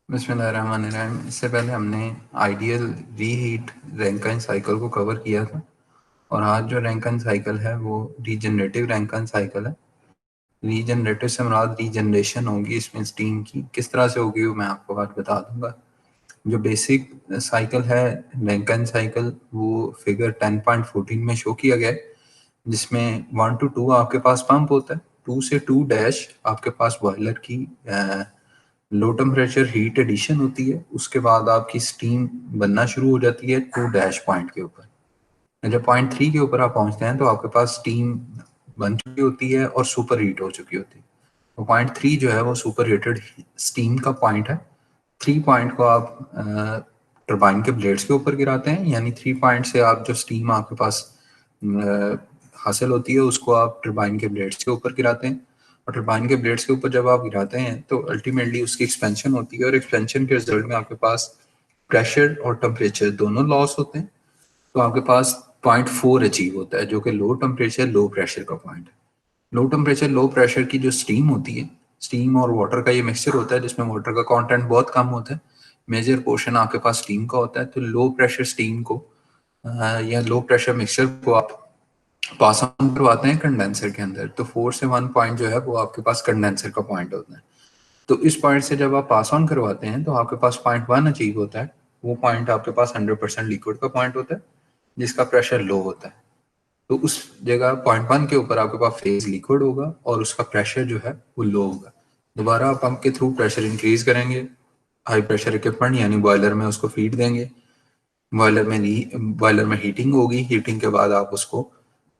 बिस्मिल्लाहिर्रहमानिर्रहीम। इससे पहले हमने आइडियल रीहीट रैंकिन साइकिल को कवर किया था और आज जो रैंकिन साइकिल है वो रीजनरेटिव रैंकिन साइकिल है। रीजनरेटिव से मुराद रीजनरेशन होगी इसमें स्टीम की, किस तरह से होगी वो मैं आपको बात बता दूंगा। जो बेसिक साइकिल है रैंकिन साइकिल वो फिगर 10.14 में शो किया गया है, जिसमें 1 to 2 आपके पास पंप होता है, 2 से 2 डैश आपके पास बॉयलर की लो टेम्परेचर हीट एडिशन होती है। उसके बाद आपकी स्टीम बनना शुरू हो जाती है 2 डैश पॉइंट के ऊपर। जब पॉइंट 3 के ऊपर आप पहुंचते हैं तो आपके पास स्टीम बन चुकी होती है और सुपर हीट हो चुकी होती है। तो पॉइंट 3 जो है वो सुपर हीटेड स्टीम का पॉइंट है। 3 पॉइंट को आप टरबाइन के ब्लेड्स के ऊपर गिराते हैं, यानी 3 पॉइंट से आप जो स्टीम आपके पास हासिल होती है उसको आप टरबाइन के ब्लेड्स के ऊपर गिराते हैं। और टरबाइन के ब्लेड्स के ऊपर जब आप गिराते हैं तो अल्टीमेटली उसकी एक्सपेंशन होती है और एक्सपेंशन के रिजल्ट में आपके पास प्रेशर और टेम्परेचर दोनों लॉस होते हैं। तो आपके पास 0.4 अचीव होता है जो कि लो टेम्परेचर लो प्रेशर का पॉइंट है। लो टेम्परेचर लो प्रेशर की जो स्टीम होती है, स्टीम और वाटर का ये मिक्सचर होता है जिसमें वाटर का कंटेंट बहुत कम होता है, मेजर पोर्शन आपके पास स्टीम का होता है। तो लो प्रेशर स्टीम को या लो प्रेशर मिक्सचर को आप पास ऑन करवाते हैं कंडेंसर के अंदर। तो 4 से 1 पॉइंट जो है वो आपके पास कंडेंसर का पॉइंट होता है। तो इस पॉइंट से जब आप पास ऑन करवाते हैं तो आपके पास 0.1 अचीव होता है। वो पॉइंट आपके पास 100% लिक्विड का पॉइंट होता है जिसका प्रेशर लो होता है। तो उस जगह 0.1 के ऊपर आपके पास फेज लिक्विड होगा और उसका प्रेशर जो है वो लो होगा। दोबारा आप पंप के थ्रू प्रेशर इंक्रीज करेंगे, हाई प्रेशर इक्विपमेंट यानी बॉयलर में उसको फीड देंगे। बॉयलर में हीटिंग होगी, हीटिंग के बाद आप उसको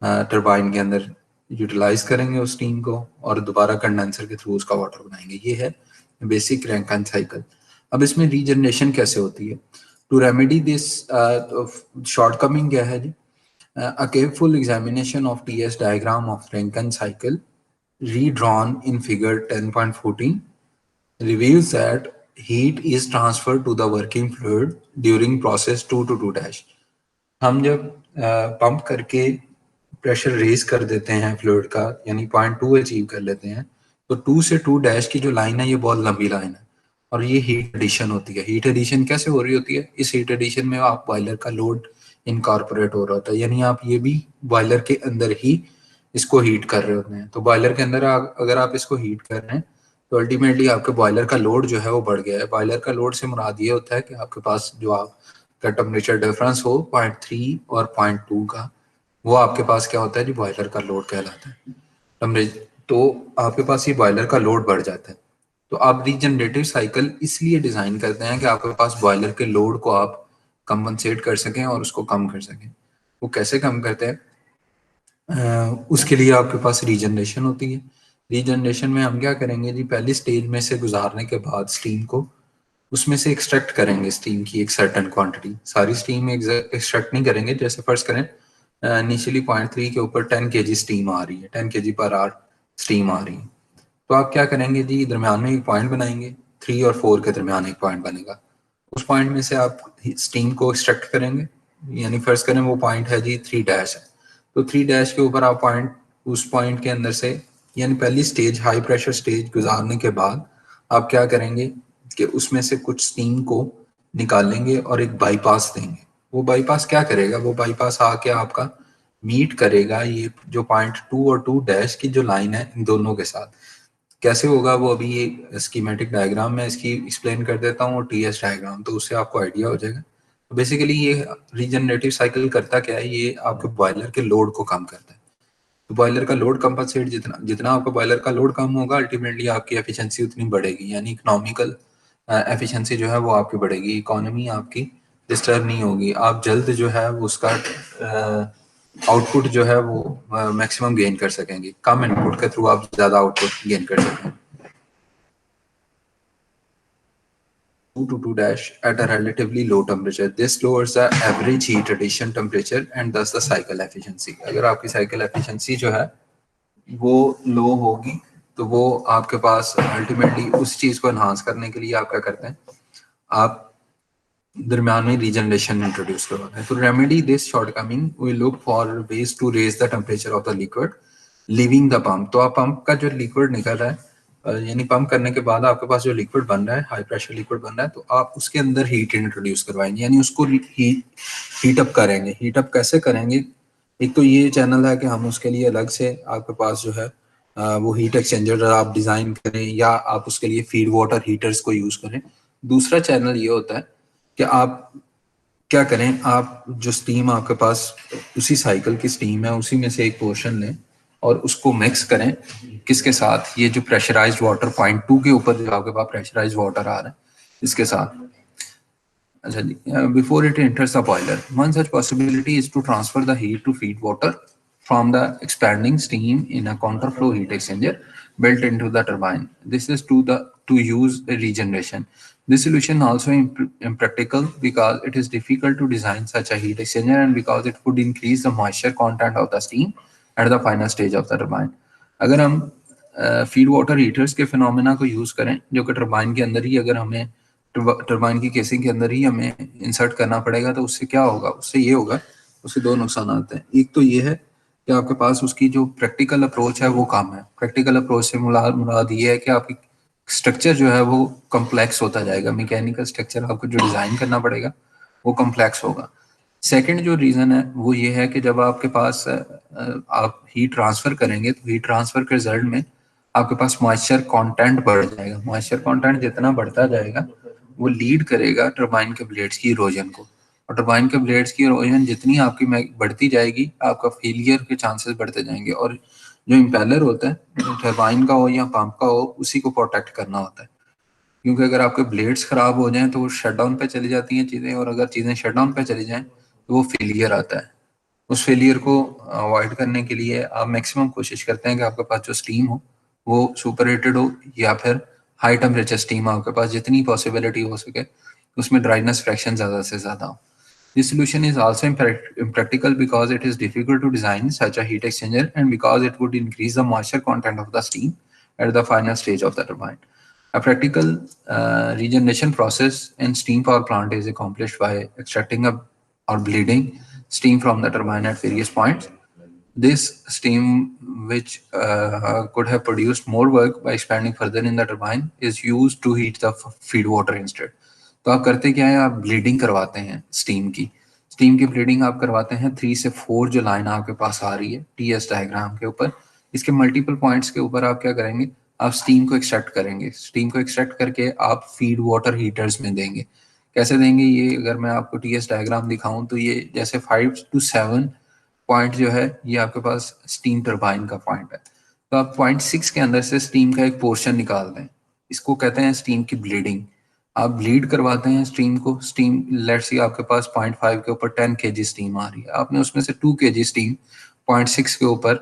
टरबाइन के अंदर यूटिलाइज करेंगे उस स्टीम को और दोबारा कंडेंसर के थ्रू उसका वाटर बनाएंगे। ये है बेसिक रैंकिन साइकिल। अब इसमें रीजनरेशन कैसे होती है? टू रेमेडी दिस शॉर्टकमिंग क्या है जी? A careful examination of TS diagram of Rankine cycle redrawn in figure 10.14 reveals that heat is transferred to the working fluid during process 2 to 2 dash। हम जब pump करके pressure raise कर देते हैं fluid का, यानी 0.2 अचीव कर लेते हैं, तो 2 से 2 डैश की जो लाइन है ये बहुत लंबी लाइन है और ये हीट एडिशन होती है। हीट एडिशन कैसे हो रही होती है? इस हीट एडिशन में आप बॉयलर का लोड इनकॉर्पोरेट हो रहा होता है, यानी आप ये भी बॉयलर के अंदर ही इसको हीट कर रहे होते हैं। तो बॉयलर के अंदर अगर आप इसको हीट कर रहे हैं तो अल्टीमेटली आपके बॉयलर का लोड जो है वो बढ़ गया है। बॉयलर का लोड से मुराद ये होता है कि आपके पास जो आपका टेम्परेचर डिफरेंस हो 0.3 और 0.2 का, वो आपके पास क्या होता है जी? बॉयलर का लोड कहलाता है। तो आपके पास ये बॉयलर का लोड बढ़ जाता है। तो आप रीजनरेटिव साइकिल इसलिए डिजाइन करते हैं कि आपके पास बॉयलर के लोड को आप कंपनसेट कर सकें और उसको कम कर सकें। वो कैसे कम करते हैं? उसके लिए आपके पास रीजनरेशन होती है। रीजनरेशन में हम क्या करेंगे जी? पहली स्टेज में से गुजारने के बाद स्टीम को उसमें से एक्सट्रैक्ट करेंगे, स्टीम की एक सर्टेन क्वांटिटी। सारी स्टीम एक्सट्रैक्ट नहीं करेंगे। जैसे फर्ज करें इनिशियली 0.3 के ऊपर 10 kg स्टीम आ रही है, 10 kg पर आवर स्टीम आ रही है, तो आप क्या करेंगे जी? दरम्यान में एक पॉइंट बनाएंगे, 3 और 4 के दरम्यान एक पॉइंट बनेगा। उस पॉइंट में से आप स्टीम को एक्सट्रैक्ट करेंगे, यानी फर्ज करें वो पॉइंट है जी 3 डैश है, तो 3 डैश के ऊपर आप पॉइंट, उस पॉइंट के अंदर से, यानी पहली स्टेज हाई प्रेशर स्टेज गुजारने के बाद आप क्या करेंगे कि उसमें से कुछ स्टीम को निकालेंगे और एक बाईपास देंगे। वो बाईपास क्या करेगा? वो बाईपास आके आपका मीट करेगा ये जो 0.2 और 2 डैश की जो लाइन है इन दोनों के साथ। कैसे होगा वो अभी ये स्कीमेटिक डायग्राम में इसकी एक्सप्लेन कर देता हूँ और टीएस डायग्राम, तो उससे आपको आइडिया हो जाएगा। तो बेसिकली ये रीजनरेटिव साइकिल करता क्या है? ये आपके बॉयलर के लोड को कम करता है। तो बॉयलर का लोड कंपनसेट, जितना जितना आपका बॉयलर का लोड कम होगा अल्टीमेटली आपकी एफिशिएंसी उतनी बढ़ेगी, यानी इकोनॉमिकल एफिशिएंसी जो है वो आपकी बढ़ेगी, इकोनॉमी आपकी डिस्टर्ब नहीं होगी। आप जल्द जो है उसका आउटपुट जो है वो मैक्सिमम गेन कर सकेंगे। कम इनपुट के थ्रू आप ज्यादा आउटपुट गेन कर सकेंगे। 2 to 2 dash at a relatively low temperature. This lowers the average heat addition temperature and thus the cycle efficiency. अगर आपकी cycle efficiency जो है वो लो होगी तो वो आपके पास अल्टीमेटली उस चीज को एनहांस करने के लिए आप क्या करते हैं? आप दरम्यान में रीजनरेशन इंट्रोड्यूस करवाते हैं। तो remedy this shortcoming we look for ways to raise the temperature of the liquid leaving the pump. तो आप पंप का जो लिक्विड निकल रहा है यानी पंप करने के बाद आपके पास जो लिक्विड बन रहा है, हाई प्रेशर लिक्विड बन रहा है, तो आप उसके अंदर हीट इंट्रोड्यूस करवाएंगे, यानी उसको हीट अप करेंगे। हीट अप कैसे करेंगे? एक तो ये चैनल है कि हम उसके लिए अलग से आपके पास जो है वो हीट एक्सचेंजर आप डिजाइन करें या आप उसके लिए फीड वाटर हीटर्स को यूज करें। दूसरा चैनल ये होता है कि आप क्या करें, आप जो स्टीम आपके पास उसी साइकिल की स्टीम है उसी में से एक पोर्शन लें और उसको मिक्स करें किसके साथ, ये जो प्रेशराइज्ड वाटर पॉइंट 2 के ऊपर जो आपके पास प्रेशराइज्ड वाटर आ रहा है इसके साथ। अच्छा जी, before it enters the boiler, one such possibility is to transfer the heat to feed water from the expanding steam in a counterflow heat exchanger built into the turbine. This is to use a regeneration. This solution also impractical because it is difficult to design such a heat exchanger and because it would increase the moisture content of the steam at the final stage of the turbine. अगर हम feed water heaters के phenomena को use करें जो कि turbine के अंदर ही, अगर हमें टरबाइन की केसिंग के अंदर ही हमें इंसर्ट करना पड़ेगा, तो उससे क्या होगा, उससे ये होगा, उससे दो नुकसान आते हैं। एक तो ये है कि आपके पास उसकी जो प्रैक्टिकल अप्रोच है वो कम है। प्रैक्टिकल अप्रोच से मुराद ये है कि आपकी स्ट्रक्चर जो है वो कम्प्लेक्स होता जाएगा, मैकेनिकल स्ट्रक्चर आपको जो डिजाइन करना पड़ेगा वो कम्प्लेक्स होगा। सेकंड जो रीजन है वो ये है कि जब आपके पास आप हीट ट्रांसफर करेंगे तो हीट ट्रांसफर के रिजल्ट में आपके पास मॉइस्चर कंटेंट बढ़ जाएगा। मॉइस्चर कंटेंट जितना बढ़ता जाएगा वो लीड करेगा टरबाइन के ब्लेड्स की इरोजन को, और टरबाइन के ब्लेड्स की इरोजन जितनी आपकी बढ़ती जाएगी आपका फेलियर के चांसेस बढ़ते जाएंगे। और जो इम्पेलर होता है टरबाइन का हो या पंप का हो उसी को प्रोटेक्ट करना होता है, क्योंकि अगर आपके ब्लेड्स खराब हो जाएं तो वो शटडाउन पे चली जाती हैं चीज़ें, और अगर चीज़ें शटडाउन पे चली जाएं तो वो फेलियर आता है। उस फेलियर को अवॉइड करने के लिए आप मैक्सिमम कोशिश करते हैं कि आपके पास जो स्टीम हो वो सुपर हीटेड हो या फिर हाई टेम्परेचर स्टीम आपके पास जितनी पॉसिबिलिटी हो सके उसमें ड्राइनेस फ्रैक्शन ज़्यादा से ज़्यादा हो। This solution is also impractical because it is difficult to design such a heat exchanger and because it would increase the moisture content of the steam at the final stage of the turbine. A practical regeneration process in steam power plant is accomplished by extracting or bleeding steam from the turbine at various points. This steam, which could have produced more work by expanding further in the turbine, is used to heat the feed water instead. तो आप करते क्या है, आप bleeding करवाते हैं steam की bleeding आप करवाते हैं 3 से 4 जो लाइन आपके पास आ रही है टीएस डायग्राम के ऊपर, इसके मल्टीपल पॉइंट्स के ऊपर आप क्या करेंगे, आप स्टीम को एक्सट्रैक्ट करेंगे। स्टीम को एक्सट्रैक्ट करके आप फीड वाटर हीटर्स में देंगे। कैसे देंगे ये, अगर मैं आपको टीएस डायग्राम दिखाऊं तो ये जैसे 5 to 7 पॉइंट जो है ये आपके पास स्टीम टरबाइन का पॉइंट है। तो आप पॉइंट 6 के अंदर से स्टीम का एक पोर्शन निकाल दें, इसको कहते हैं स्टीम की ब्लीडिंग। आप ब्लीड करवाते हैं स्टीम को। स्टीम लेट्स सी आपके पास 0.5 के ऊपर 10 kg स्टीम आ रही है, आपने उसमें से 2 kg स्टीम 0.6 के ऊपर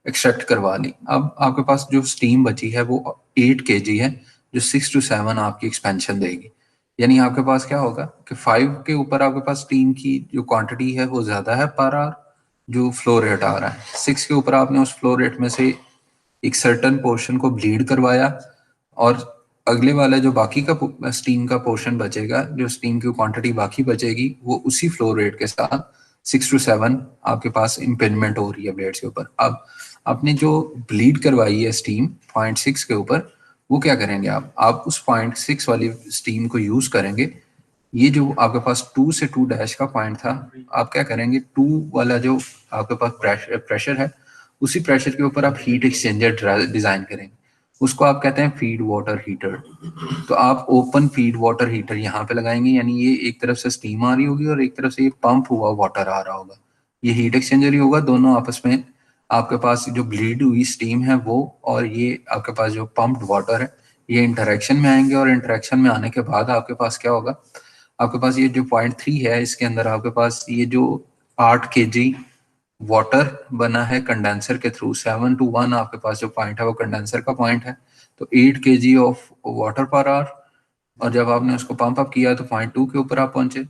एक्सट्रैक्ट करवा ली। अब आपके पास जो स्टीम बची है वो 8 kg है जो 6 to 7 आपकी एक्सपेंशन देगी। यानी आपके पास क्या होगा कि 5 के ऊपर आपके पास स्टीम की जो क्वांटिटी है वो ज्यादा है पर आवर जो फ्लो रेट आ रहा है। 6 के ऊपर आपने उस फ्लो रेट में से एक सर्टन पोर्शन को ब्लीड करवाया और अगले वाला जो बाकी का स्टीम का पोर्शन बचेगा, जो स्टीम की क्वांटिटी बाकी बचेगी वो उसी फ्लो रेट के साथ 6 to 7 आपके पास इम्पेलमेंट हो रही है ब्लेड्स के ऊपर। अब आपने जो ब्लीड करवाई है स्टीम 0.6 के ऊपर वो क्या करेंगे, आप उस 0.6 वाली स्टीम को यूज करेंगे। ये जो आपके पास 2 से 2 डैश का पॉइंट था, आप क्या करेंगे 2 वाला जो आपके पास प्रेशर है उसी प्रेशर के ऊपर आप हीट एक्सचेंजर डिजाइन करेंगे, उसको आप कहते हैं फीड वाटर हीटर। तो आप ओपन फीड वाटर हीटर यहाँ पे लगाएंगे, यानी ये एक तरफ से स्टीम आ रही होगी और एक तरफ से ये पंप हुआ वाटर आ रहा होगा, ये हीट एक्सचेंजर ही होगा। दोनों आपस में आपके पास जो ब्लीड हुई स्टीम है वो और ये आपके पास जो पंप्ड वाटर है ये इंटरेक्शन में आएंगे, और इंटरेक्शन में आने के बाद आपके पास क्या होगा, आपके पास ये जो 0.3 है इसके अंदर आपके पास ये जो 8 kg वाटर बना है कंडेंसर के थ्रू, 7 to 1 आपके पास जो पॉइंट है वो कंडेंसर का पॉइंट है, तो 8 kg of water per hour, और जब आपने उसको पंप अप किया तो 0.2 के ऊपर आप पहुंचे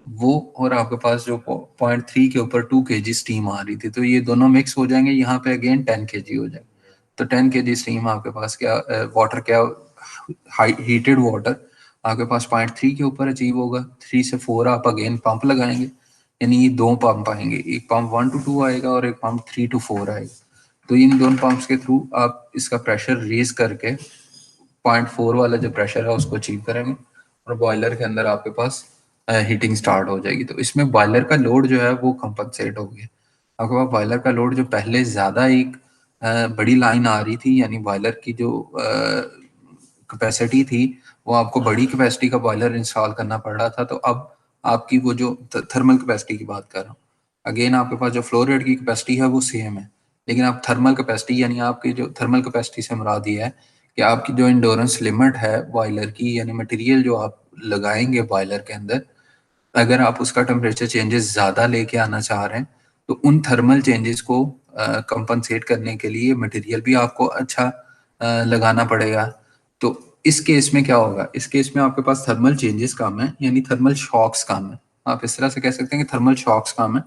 वो, और आपके पास जो 0.3 के ऊपर 2 kg स्टीम आ रही थी, तो ये दोनों मिक्स हो जाएंगे, यहाँ पे अगेन 10 kg हो जाएगा। तो 10 kg स्टीम आपके पास क्या वाटर क्या हीटेड वाटर आपके पास 0.3 के ऊपर अचीव होगा। 3 से 4 आप अगेन पंप लगाएंगे, यानी ये 2 पंप आएंगे, एक पंप 1 to 2 आएगा और एक पंप 3 to 4 आएगा। तो इन दोनों पंप्स के थ्रू आप इसका प्रेशर रेज करके 0.4 वाला जो प्रेशर है उसको अचीव करेंगे और बॉयलर के अंदर आपके पास हीटिंग स्टार्ट हो जाएगी। तो इसमें बॉयलर का लोड जो है वो कंपनसेट हो गया। आपके पास बॉयलर का लोड जो पहले ज़्यादा एक बड़ी लाइन आ रही थी, यानी बॉयलर की जो कैपेसिटी थी वो आपको बड़ी कैपेसिटी का बॉयलर इंस्टॉल करना पड़ रहा था। तो अब आपकी वो जो थर्मल कैपेसिटी की बात कर रहा हूँ, अगेन आपके पास जो फ्लो रेट की कैपेसिटी है वो सेम है, लेकिन आप थर्मल कैपेसिटी यानी आपकी जो थर्मल कैपेसिटी से मुराद ये है कि आपकी जो इंडोरेंस लिमिट है बॉयलर की, यानी मटेरियल जो आप लगाएंगे बॉयलर के अंदर, अगर आप उसका टेम्परेचर चेंजेस ज़्यादा लेके आना चाह रहे हैं तो उन थर्मल चेंजेस को कंपनसेट करने के लिए मटेरियल भी आपको अच्छा लगाना पड़ेगा। तो इस केस में क्या होगा, इस केस में आपके पास थर्मल चेंजेस कम है, यानी थर्मल शॉक्स कम है। आप इस तरह से कह सकते हैं कि थर्मल शॉक्स कम है।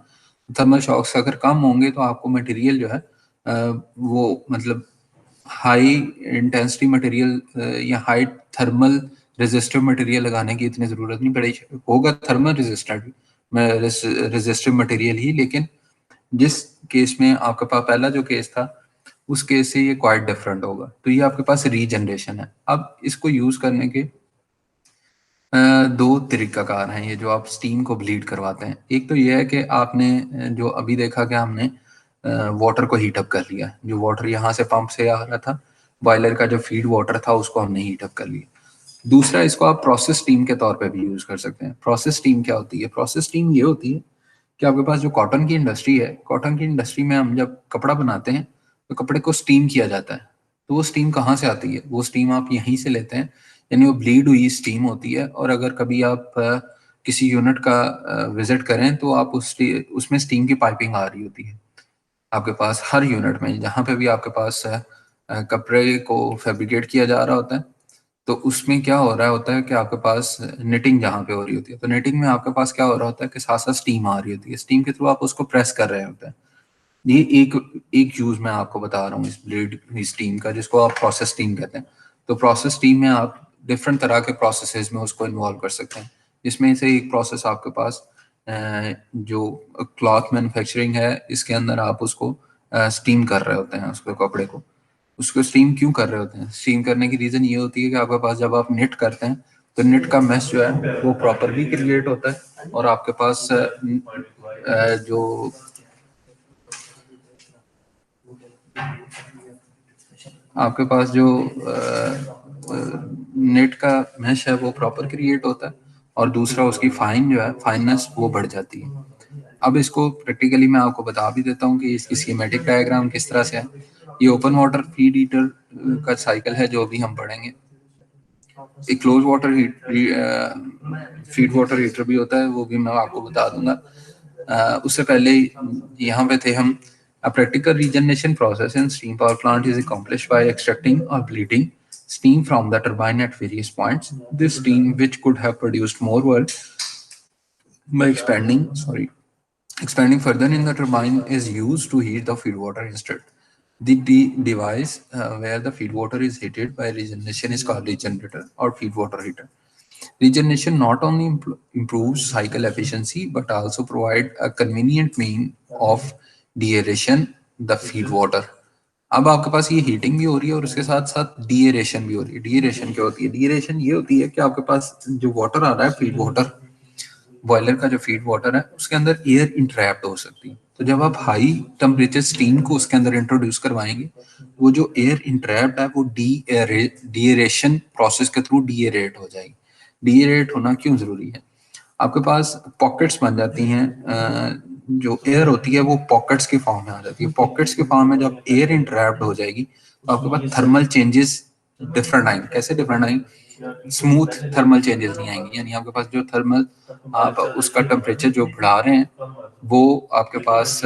थर्मल शॉक्स अगर कम होंगे तो आपको मटेरियल जो है वो मतलब हाई इंटेंसिटी मटेरियल या हाई थर्मल रेजिस्टिव मटेरियल लगाने की इतनी ज़रूरत नहीं पड़ेगी। होगा थर्मल रेजिस्टेंट रेजिस्टिव मटेरियल ही, लेकिन जिस केस में आपके पास पहला जो केस था उस केस से ये क्वाइट डिफरेंट होगा। तो ये आपके पास रीजनरेशन है। अब इसको यूज़ करने के दो तरीकाकार हैं, ये जो आप स्टीम को ब्लीड करवाते हैं। एक तो ये है कि आपने जो अभी देखा कि हमने वाटर को हीटअप कर लिया, जो वाटर यहाँ से पंप से आ रहा था, बॉयलर का जो फीड वाटर था उसको हमने हीटअप कर लिया। दूसरा, इसको आप प्रोसेस स्टीम के तौर पे भी यूज कर सकते हैं। प्रोसेस स्टीम क्या होती है? प्रोसेस स्टीम ये होती है कि आपके पास जो कॉटन की इंडस्ट्री है, कॉटन की इंडस्ट्री में हम जब कपड़ा बनाते हैं तो कपड़े को स्टीम किया जाता है। तो वो स्टीम कहाँ से आती है? वो स्टीम आप यहीं से लेते हैं, यानी वो ब्लीड हुई स्टीम होती है। और अगर कभी आप किसी यूनिट का विजिट करें तो आप उसमें स्टीम की पाइपिंग आ रही होती है आपके पास हर यूनिट में। जहाँ पे भी आपके पास कपड़े को फैब्रिकेट किया जा रहा होता है तो उसमें क्या हो रहा होता है कि आपके पास निटिंग जहाँ पे हो रही होती है, तो निटिंग में आपके पास क्या हो रहा होता है कि साथ साथ स्टीम आ रही होती है। स्टीम के थ्रू आप उसको प्रेस कर रहे होते हैं। ये एक एक यूज मैं आपको बता रहा हूँ इस ब्लेड स्टीम का, जिसको आप प्रोसेस स्टीम कहते हैं। तो प्रोसेस स्टीम में आप डिफरेंट तरह के प्रोसेसेस में उसको इन्वॉल्व कर सकते हैं। इसमें से एक प्रोसेस आपके पास जो क्लॉथ मैन्युफैक्चरिंग है, इसके अंदर आप उसको स्टीम कर रहे होते हैं उसको कपड़े को। उसको स्टीम क्यों कर रहे होते हैं? स्टीम करने की रीजन ये होती है कि आपके पास जब आप निट करते हैं तो निट का मैश जो है वो प्रॉपरली क्रिएट होता है और आपके पास जो आपके पास जो नेट का मैश है वो प्रॉपर क्रिएट होता है और दूसरा उसकी फाइन जो है फाइननेस वो बढ़ जाती है। अब इसको प्रैक्टिकली मैं आपको बता भी देता हूँ कि इसकी स्कीमेटिक डायग्राम किस तरह से है। ये ओपन वाटर फीड हीटर का साइकिल है जो अभी हम पढ़ेंगे। एक close water feed water heater भी होता है, वो भी मैं आपको बता दूंगा। उससे पहले यहाँ पे थे हम। A practical regeneration process in steam power plant is accomplished by extracting or bleeding steam from the turbine at various points. This steam, which could have produced more work by expanding further in the turbine, is used to heat the feed water instead. The device where the feed water is heated by regeneration is called regenerator or feed water heater. Regeneration not only improves cycle efficiency but also provide a convenient mean of deaeration the feed water. अब आपके पास ये heating भी हो रही है और उसके साथ साथ डीएरेशन भी हो रही है। डीएरेशन क्या होती है? डीएरेशन ये होती है कि आपके पास जो वाटर आ रहा है, फीड वाटर, बॉयलर का जो फीड वाटर है उसके अंदर एयर इंट्रैप्ट हो सकती है। तो जब आप हाई टेम्परेचर स्टीम को उसके अंदर इंट्रोड्यूस करवाएंगे, वो जो एयर इंट्रैप्ट है वो डीएरेशन प्रोसेस के थ्रू डीएरेट हो जाएगी। डीएरेट होना क्यों जरूरी है? आपके पास पॉकेट्स बन जाती हैं, जो एयर होती है वो पॉकेट्स के फॉर्म में आ जाती है। पॉकेट्स के फॉर्म में जब एयर इंट्रैप्ट हो जाएगी तो आपके पास थर्मल चेंजेस डिफरेंट आएंगे। कैसे डिफरेंट आएंगे? स्मूथ थर्मल चेंजेस नहीं आएंगे, यानी आपके पास जो थर्मल आप उसका टेम्परेचर जो बढ़ा रहे हैं वो आपके पास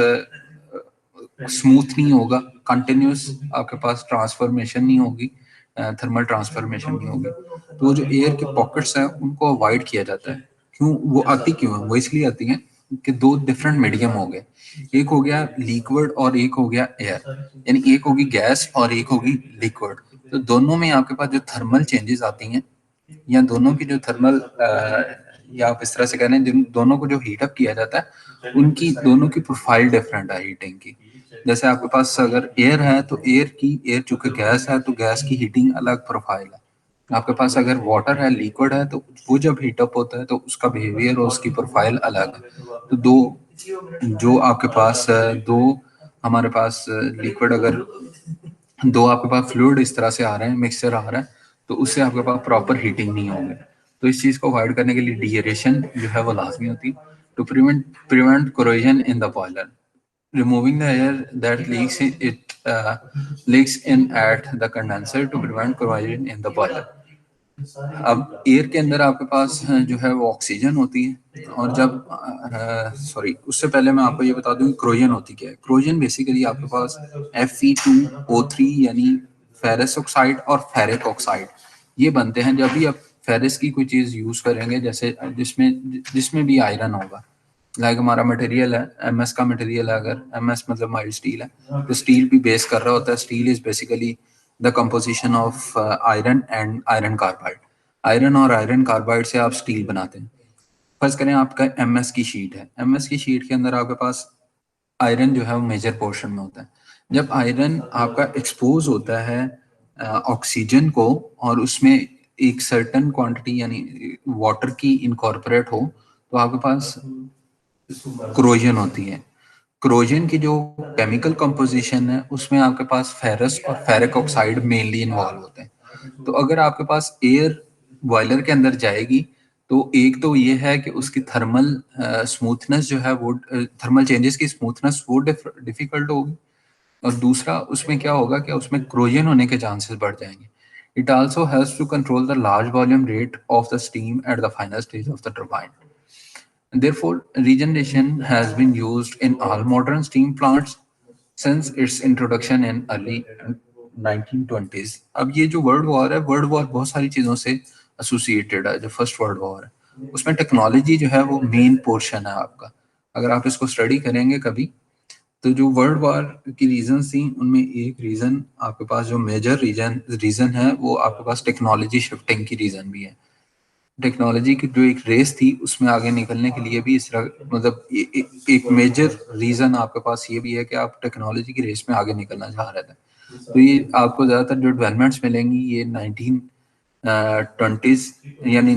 स्मूथ नहीं होगा, कंटिन्यूस आपके पास ट्रांसफॉर्मेशन नहीं होगी, थर्मल ट्रांसफॉर्मेशन नहीं होगी। तो वो जो एयर के पॉकेट्स हैं उनको अवॉइड किया जाता है। क्यों वो आती क्यों है? वो इसलिए आती हैं कि दो डिफरेंट मीडियम हो गए, एक हो गया लिक्विड और एक हो गया एयर, यानी एक होगी गैस और एक होगी लिक्विड। तो दोनों में आपके पास जो थर्मल चेंजेस आती हैं या दोनों की जो थर्मल या आप इस तरह से कह रहे हैं जिन दोनों को जो हीटअप किया जाता है उनकी दोनों की प्रोफाइल डिफरेंट है हीटिंग की। जैसे आपके पास अगर एयर है तो एयर चूंकि गैस है तो गैस की हीटिंग अलग प्रोफाइल है। आपके पास अगर वाटर है, लिक्विड है, तो वो जब हीटअप होता है तो उसका बिहेवियर और उसकी प्रोफाइल अलग है। तो दो जो आपके पास दो हमारे पास लिक्विड अगर दो आपके पास फ्लूइड इस तरह से आ रहे हैं, मिक्सचर आ रहा है, तो उससे आपके पास प्रॉपर हीटिंग नहीं होगी। तो इस चीज को अवॉइड करने के लिए डीएरेशन जो है वो लाजमी होती है to prevent corrosion in the boiler, removing the air that leaks in at the condenser to prevent corrosion in the boiler। अब एयर के अंदर आपके पास जो है वो ऑक्सीजन होती है, और जब सॉरी उससे पहले मैं आपको ये बता दूं क्रोजन होती क्या है। क्रोजन बेसिकली आपके पास Fe2O3 यानी फेरस ऑक्साइड और फेरिक ऑक्साइड ये बनते हैं जब भी आप फेरस की कोई चीज यूज करेंगे, जैसे जिसमें जिसमें भी आयरन होगा। लाइक हमारा मटेरियल है, एमएस का मटेरियल है, अगर एमएस मतलब माइल्ड स्टील है, तो स्टील भी बेस कर रहा होता है। Steel is basically the composition of iron and iron carbide. Iron और आयरन कार्बाइड से आप स्टील बनाते हैं। फर्ज करें आपका एमएस की शीट है, एमएस की शीट के अंदर आपके पास आयरन जो है वो मेजर पोर्शन में होता है। जब आयरन आपका एक्सपोज होता है ऑक्सीजन को, और उसमें एक सर्टन क्वांटिटी यानी वाटर की इनकॉर्पोरेट हो, तो आपके पास क्रोजन होती है। क्रोजन की जो केमिकल कंपोजिशन है उसमें आपके पास फेरस और फेरिक ऑक्साइड मेनली इन्वॉल्व होते हैं। तो अगर आपके पास एयर बॉयलर के अंदर जाएगी तो एक तो ये है कि उसकी थर्मल स्मूथनेस जो है वो थर्मल चेंजेस की स्मूथनेस वो डिफिकल्ट होगी, और दूसरा उसमें क्या होगा कि उसमें क्रोजन होने के चांसेस बढ़ जाएंगे। It also helps to control the large volume rate of the steam at the final stage of the turbine. Therefore, regeneration has been used in all modern steam plants since its introduction in early 1920s। अब ये जो world war है, world war बहुत सारी चीज़ों से associated है। जो फर्स्ट वर्ल्ड वॉर है उसमें टेक्नोलॉजी जो है वो मेन पोर्शन है आपका। अगर आप इसको स्टडी करेंगे कभी, तो जो वर्ल्ड वॉर की रीजन थी उनमें एक रीजन आपके पास जो मेजर रीजन है वो आपके पास टेक्नोलॉजी शिफ्टिंग की रीजन भी है। टेक्नोलॉजी की जो एक रेस थी उसमें आगे निकलने के लिए भी इस तरह मतलब एक मेजर रीजन आपके पास ये भी है कि आप टेक्नोलॉजी की रेस में आगे निकलना चाह रहे थे। तो ये आपको ज्यादातर जो डेवलपमेंट्स मिलेंगी ये 1920s यानी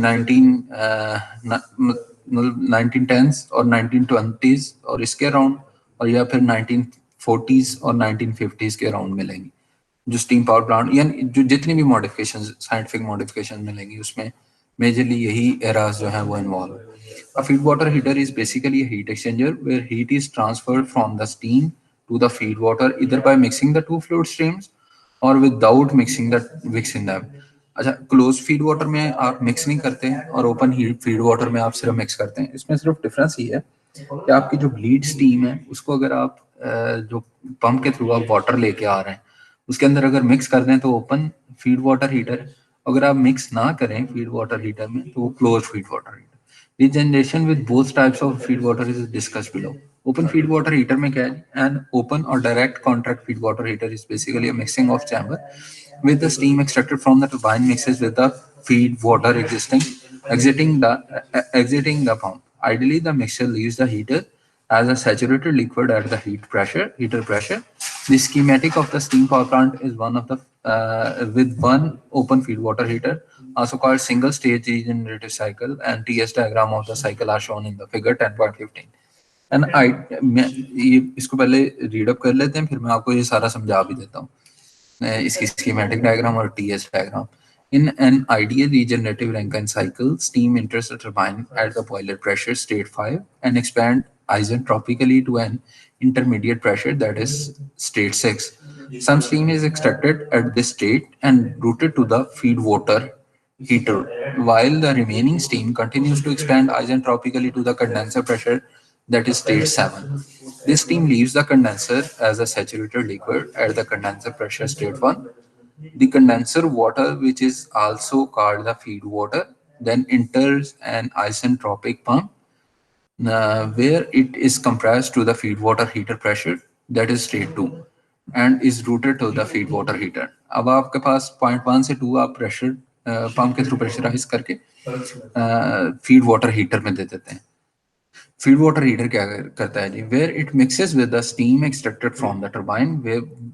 1910s और 1920s और इसके अराउंड, और या फिर 1940s और 1950s के अराउंड मिलेंगी। जो स्टीम पावर प्लांट यानी जो जितनी भी मॉडिफिकेशन साइंटिफिक मॉडिफिकेशन मिलेंगी उसमें मेजरली यही एराज जो है वो इन्वॉल्व है। A feed water heater is basically a heat exchanger where heat is transferred from the steam to the feed water either by mixing the two fluid streams or without mixing them। अच्छा, close feed water में आप mix नहीं करते हैं और open heat feed water में आप सिर्फ मिक्स करते हैं। इसमें सिर्फ डिफरेंस ये है कि आपकी जो ब्लीड स्टीम है उसको अगर आप जो पंप के थ्रू आप वाटर लेके आ रहे हैं उसके अंदर अगर मिक्स कर दें तो ओपन फीड वाटर हीटर, अगर आप मिक्स ना करें फीड वाटर हीटर में तो वो close feed water heater. Regeneration with both types of feed water is discussed below। Open feed water heater में क्या है? An open or direct contact feed water heater is basically a mixing of chamber with the steam extracted from the turbine mixes with the feed water exiting the pump. Ideally, the mixture leaves the heater as a saturated liquid at the heater pressure. The schematic of the steam power plant is one of the with one open feed water heater, also called single stage regenerative cycle, and TS diagram of the cycle are shown in the figure 10.15। And I मैं ये इसको पहले read up कर लेते हैं, फिर मैं आपको ये सारा समझा भी देता हूँ इसकी schematic diagram और TS diagram। In an ideal regenerative Rankine cycle, steam enters the turbine at the boiler pressure state 5 and expand isentropically to an intermediate pressure that is state 6. Some steam is extracted at this state and routed to the feed water heater, while the remaining steam continues to expand isentropically to the condenser pressure that is state 7. This steam leaves the condenser as a saturated liquid at the condenser pressure state 1. The condenser water, which is also called the feed water, then enters an isentropic pump where it is compressed to the feed water heater pressure that is state 2 and is routed to the feed water heater। अब आपके पास point 1 से 2 आप pressure pump के through pressurise करके feed water heater में दे देते हैं। Feed water heater क्या करता है जी, where it mixes with the steam extracted from the turbine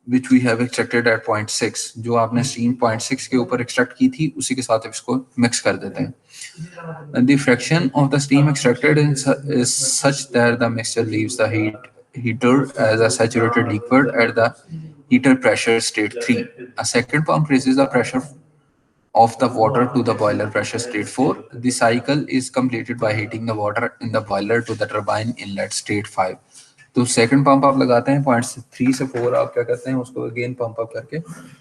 which we have extracted at 0.6, जो आपने स्टीम 0.6 के ऊपर एक्सट्रैक्ट की थी उसी के साथ इसको मिक्स कर देते हैं। The fraction of the steam extracted is such that the mixture leaves the heater as a saturated liquid at the heater pressure state 3. A second pump raises the pressure of the water to the boiler pressure state 4. The cycle is completed by heating the water in the boiler to the turbine inlet state 5. तो second pump आप लगाते हैं 0.3 से 4, आप क्या करते हैं उसको अगेन पंप अप करके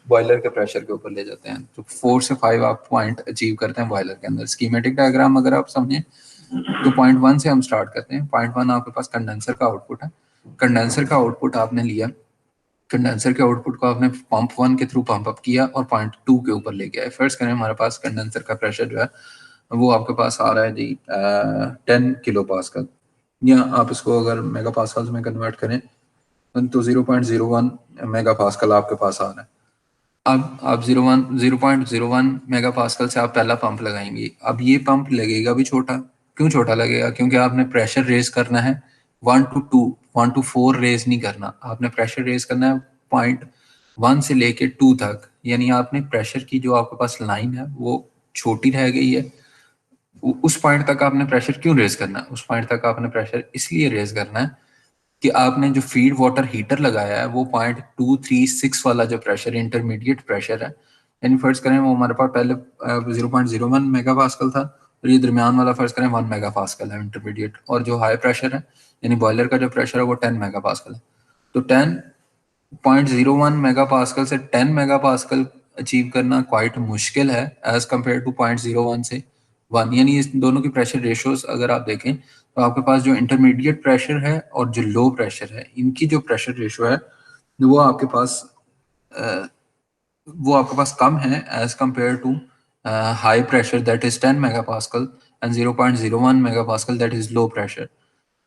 बॉयलर के प्रेशर के ऊपर ले जाते हैं। तो 4 से 5 आप पॉइंट अचीव करते हैं बॉयलर के अंदर। स्कीमेटिक डायग्राम अगर आप समझें तो 0.1 से हम स्टार्ट करते हैं। 0.1 आपके पास कंडेंसर का आउटपुट है। कंडेंसर का आउटपुट आपने लिया, कंडेंसर के आउटपुट को आपने पंप 1 के थ्रू पंप अप किया और 0.2 के ऊपर लेके आए। फर्स्ट करें हमारे पास कंडेंसर का प्रेशर जो है वो आपके पास आ रहा है जी 10 किलो पास्कल, या आप इसको अगर मेगा पास्कल में कन्वर्ट करें तो 0.01 मेगा पास्कल आपके पास आ रहा है। अब आप 0.01 मेगा पास्कल से आप पहला पंप लगाएंगे। अब ये पंप लगेगा भी छोटा। क्यों छोटा लगेगा? क्योंकि आपने प्रेशर रेज करना है 1 to 4 रेज नहीं करना, आपने प्रेशर रेज करना है 0.1 से लेके 2 तक। यानी आपने प्रेशर की जो आपके पास लाइन है वो छोटी रह गई है। उस पॉइंट तक आपने प्रेशर क्यों रेज करना है? उस पॉइंट तक आपने प्रेशर इसलिए रेज करना है कि आपने जो फीड वाटर हीटर लगाया है वो 0.236 वाला जो प्रेशर इंटरमीडिएट प्रेशर है, यानी फर्ज करें वो हमारे पास पहले 0.01 मेगा पास्कल था और ये दरमियान वाला फर्ज करें 1 मेगा पास्कल है इंटरमीडिएट, और जो हाई प्रेशर है यानी बॉयलर का जो प्रेशर है वो 10 मेगा पास्कल है। तो 10.01 मेगा पास्कल से 10 मेगा पास्कल अचीव करना क्वाइट मुश्किल है एज कम्पेयर टू 0.01 से 1। यानी इस दोनों की प्रेशर रेशियोज अगर आप देखें तो आपके पास जो इंटरमीडिएट प्रेशर है और जो लो प्रेशर है इनकी जो प्रेशर रेशियो है वो आपके पास कम है as compared to high pressure that is 10 mega pascal and 0.01 mega pascal that is low pressure.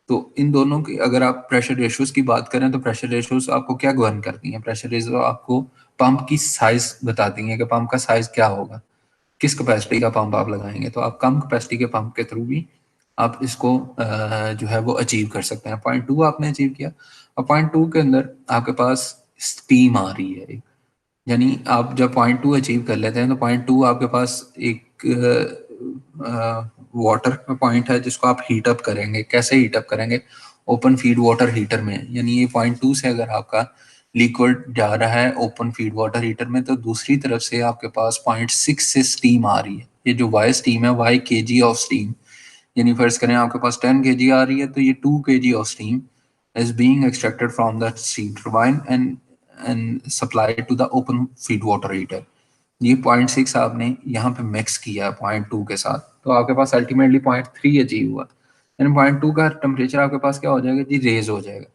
तो इन दोनों की अगर आप प्रेशर रेशियोज की बात करें तो प्रेशर रेशियोज आपको क्या गवर्न करती हैं? प्रेशर रेशियो आपको पंप की साइज बताती हैं कि पंप का साइज क्या होगा, किस कैपेसिटी का पंप आप लगाएंगे। तो आप कम कैपेसिटी के पंप के थ्रू भी आप इसको जो है वो अचीव कर सकते हैं। 0.2 आपने अचीव किया, और 0.2 के अंदर आपके पास स्टीम आ रही है। यानी आप जब 0.2 अचीव कर लेते हैं तो 0.2 आपके पास एक वाटर का पॉइंट है जिसको आप हीट अप करेंगे। कैसे हीट अप करेंगे? ओपन फीड वाटर हीटर में। यानी ये 0.2 से अगर आपका लिक्विड जा रहा है ओपन फीड वाटर हीटर में तो दूसरी तरफ से आपके पास 0.6 से स्टीम आ रही है। ये जो वाई स्टीम है, वाई केजी ऑफ स्टीम, यानी फर्ज करें आपके पास 10 केजी आ रही है तो ये 2 KG of steam is being extracted from the steam turbine and supplied to the open feed water heater. ये 0.6 आपने यहाँ पे मिक्स किया 0.2 के साथ, तो आपके पास अल्टीमेटली 0.3 अचीव हुआ। यानी 0.2 का टेम्परेचर आपके पास क्या हो जाएगा जी? रेज हो जाएगा।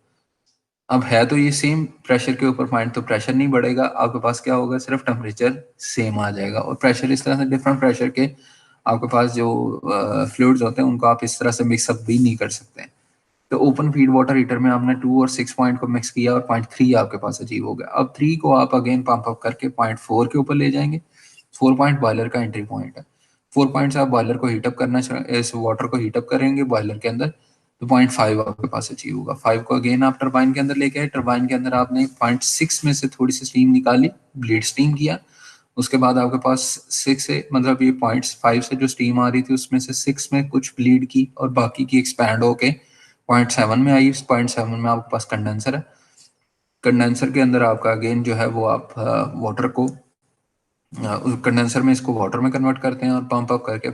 अब है तो ये सेम प्रेशर के ऊपर पॉइंट, तो प्रेशर नहीं बढ़ेगा, आपके पास क्या होगा? सिर्फ टेम्परेचर सेम आ जाएगा। और प्रेशर इस तरह से डिफरेंट प्रेशर के आपके पास जो फ्लूइड्स होते हैं उनको आप इस तरह से मिक्सअप भी नहीं कर सकते हैं। तो ओपन फीड वाटर हीटर में आपने 2 और 6 पॉइंट को मिक्स किया और 0.3 आपके पास अचीव हो गया। अब 3 को आप अगेन पंप अप करके 0.4 के ऊपर ले जाएंगे। 4 पॉइंट बॉयलर का एंट्री पॉइंट है। 4 पॉइंट से आप बॉयलर को हीटअप करना, इस वाटर को हीटअप करेंगे बॉयलर के अंदर, तो 0.5 आपके पास अचीव होगा। 5 को अगेन आप टरबाइन के अंदर लेके आए। टरबाइन के अंदर आपने 0.6 में से थोड़ी सी स्टीम निकाली, ब्लीड स्टीम किया। उसके बाद आपके पास 6 से, मतलब ये 0.5 से जो स्टीम आ रही थी उसमें से 6 में कुछ ब्लीड की और बाकी की एक्सपैंड होके 0.7 में आई। 0.7 में आपके पास कंडेंसर है। कंडेंसर के अंदर आपका अगेन जो है वो आप वाटर को कंडेंसर में इसको वाटर में कन्वर्ट करते हैं और पंप अप करके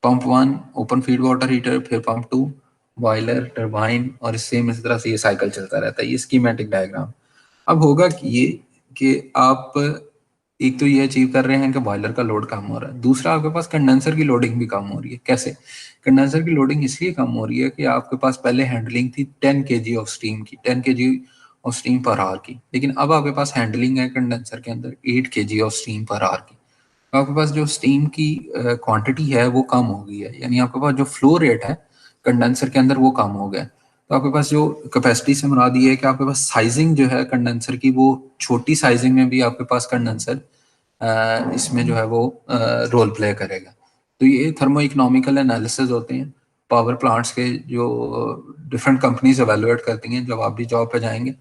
pump one open feed water heater, फिर पंप 2 बॉयलर, टरबाइन, और सेम इस तरह से ये साइकिल चलता रहता है। ये स्कीमेटिक डायग्राम। अब होगा कि आप एक तो ये अचीव कर रहे हैं कि बॉयलर का लोड कम हो रहा है, दूसरा आपके पास कंडेंसर की लोडिंग भी कम हो रही है। कैसे? कंडेंसर की लोडिंग इसलिए कम हो रही है कि आपके पास पहले हैंडलिंग थी 10 केजी ऑफ स्टीम की, 10 KG of steam per hour की, लेकिन अब आपके पास हैंडलिंग है कंडेंसर के अंदर 8 KG of steam per hour की। तो आपके पास जो स्टीम की क्वांटिटी है वो कम हो गई है, यानी आपके पास जो फ्लो रेट है कंडेंसर के अंदर वो कम हो गया। तो आपके पास जो कैपेसिटी से मुराद ये है कि आपके पास साइजिंग जो है कंडेंसर की वो छोटी साइजिंग में भी आपके पास कंडेंसर इसमें जो है वो रोल प्ले करेगा। तो ये थर्मो इकोनॉमिकल एनालिसिस होते हैं। पावर प्लांट्स के जो डिफरेंट कंपनीज एवेलुएट करती हैं, जब आप भी जॉब पे जाएंगे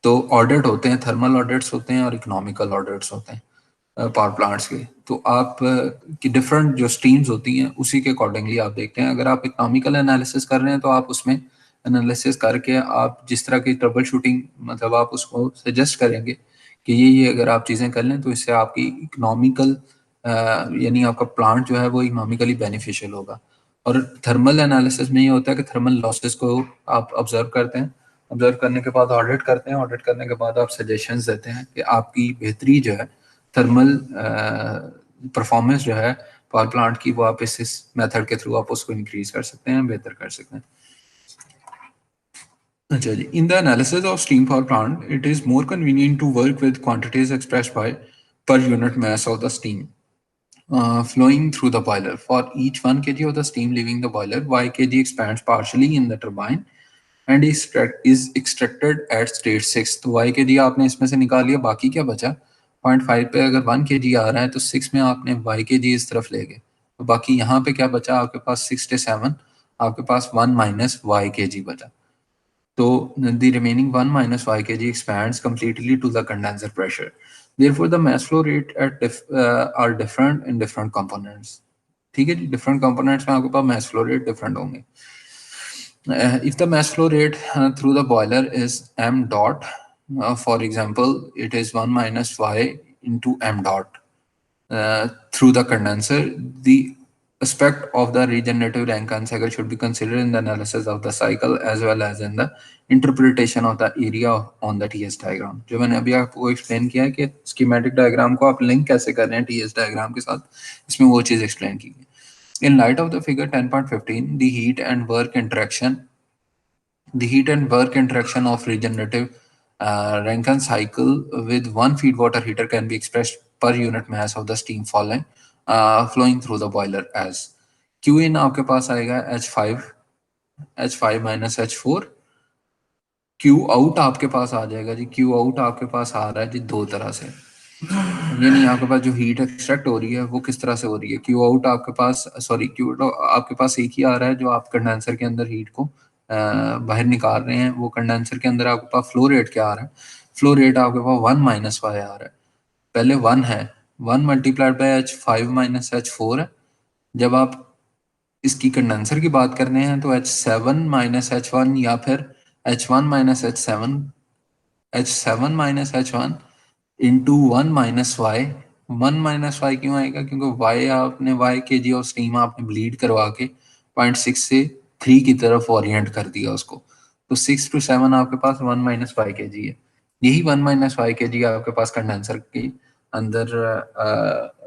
तो ऑडिट होते हैं, थर्मल ऑडिट्स होते हैं और इकोनॉमिकल ऑडिट्स होते हैं पावर प्लांट्स के। तो आप की डिफरेंट जो स्ट्रीम्स होती हैं उसी के अकॉर्डिंगली आप देखते हैं। अगर आप इकोनॉमिकल एनालिसिस कर रहे हैं तो आप उसमें एनालिसिस करके आप जिस तरह की ट्रबल शूटिंग मतलब आप उसको सजेस्ट करेंगे कि ये अगर आप चीज़ें कर लें तो इससे आपकी इकोनॉमिकल यानी आपका प्लांट जो है वो इकोनॉमिकली बेनिफिशियल होगा। और थर्मल एनालिसिस में ये होता है कि थर्मल लॉसेस को आप ऑब्जर्व करते हैं, ऑब्जर्व करने के बाद ऑडिट करते हैं, ऑडिट करने के बाद आप सजेशंस देते हैं कि आपकी बेहतरी जो है थर्मल परफॉर्मेंस जो है पावर प्लांट की वो आप इस मेथड के थ्रू आप उसको इंक्रीज कर सकते हैं, बेहतर कर सकते हैं। अच्छा जी, in the analysis of steam power plant it is more convenient to work with quantities expressed by per unit mass of the steam flowing through the boiler. For each 1 kg of the steam leaving the boiler, y kg expands partially in the turbine and is extracted at state 6. तो y kg आपने इसमें से निकाल लिया, बाकी क्या बचा 0.5 पे अगर 1 kg आ रहा है तो 6 में आपने y kg इस तरफ ले गए, तो बाकी यहाँ पे क्या बचा आपके पास 67, आपके पास 1 माइनस y kg बचा। So the remaining 1 minus y kg expands completely to the condenser pressure. Therefore, the mass flow rate are different in different components. ठीक है जी, different components में आपके पास mass flow rate different होंगे. If the mass flow rate through the boiler is m dot, for example, it is 1 minus y into m dot through the condenser, the aspect of the regenerative Rankine cycle should be considered in the analysis of the cycle as well as in the interpretation of the area on the TS diagram. जो मैंने अभी आपको explain किया है कि schematic diagram को आप link कैसे कर रहे हैं TS diagram के साथ, इसमें वो चीज़ एक्सप्लेन की है। In light of the figure 10.15, the heat and work interaction of regenerative Rankine cycle with one feed water heater can be expressed per unit mass of the steam flowing through the boiler as Q in आपके पास आएगा H5 minus H4, Q out आपके पास आ जाएगा जी, Q out आपके पास आ रहा है जी दो तरह से, यानी आपके पास जो हीट एक्सट्रैक्ट हो रही है वो किस तरह से हो रही है। Q out आपके पास Q out आपके पास एक ही आ रहा है जो आप कंडेंसर के अंदर हीट को बाहर निकाल रहे हैं, वो कंडेंसर के अंदर आपके पास फ्लो रेट क्या आ रहा है, फ्लो रेट आपके पास 1 माइनस वाई आ रहा है, पहले 1 है, 1 multiplied by H5 minus H4 है। जब आप इसकी कंडेंसर की बात कर रहे हैं तो H7 माइनस H1 या फिर H1 minus H7 minus H1 into 1 minus Y. 1 minus Y क्यों आएगा, क्योंकि वाई आपने Y K G of steam आपने ब्लीड करवा के 0.6 से 3 की तरफ ओरिएंट कर दिया उसको, तो 6 to 7 आपके पास 1 माइनस वाई के जी है। यही 1 माइनस वाई के जी आपके पास कंडेंसर के अंदर